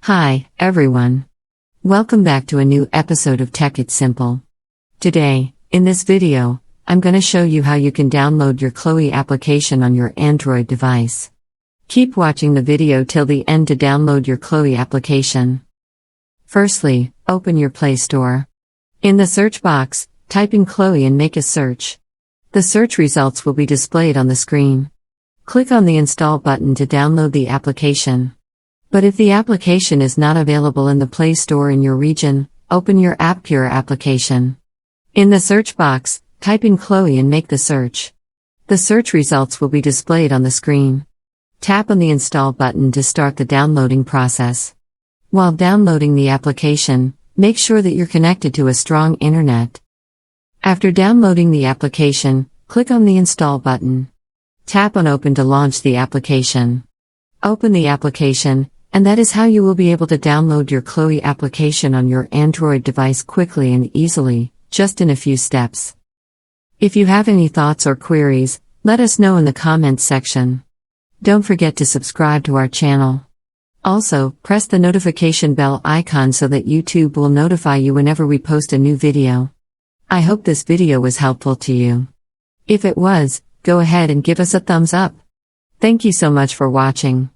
Hi, everyone. Welcome back to a new episode of Tech It's Simple. Today, in this video, I'm going to show you how you can download your Cleo application on your Android device. Keep watching the video till the end to download your Cleo application. Firstly, open your Play Store. In the search box, type in Cleo and make a search. The search results will be displayed on the screen. Click on the Install button to download the application. But if the application is not available in the Play Store in your region, open your AppCure application. In the search box, type in Cleo and make the search. The search results will be displayed on the screen. Tap on the Install button to start the downloading process. While downloading the application, make sure that you're connected to a strong internet. After downloading the application, click on the Install button. Tap on Open to launch the application. Open the application, and that is how you will be able to download your Cleo application on your Android device quickly and easily, just in a few steps. If you have any thoughts or queries, let us know in the comments section. Don't forget to subscribe to our channel. Also, press the notification bell icon so that YouTube will notify you whenever we post a new video. I hope this video was helpful to you. If it was, go ahead and give us a thumbs up. Thank you so much for watching.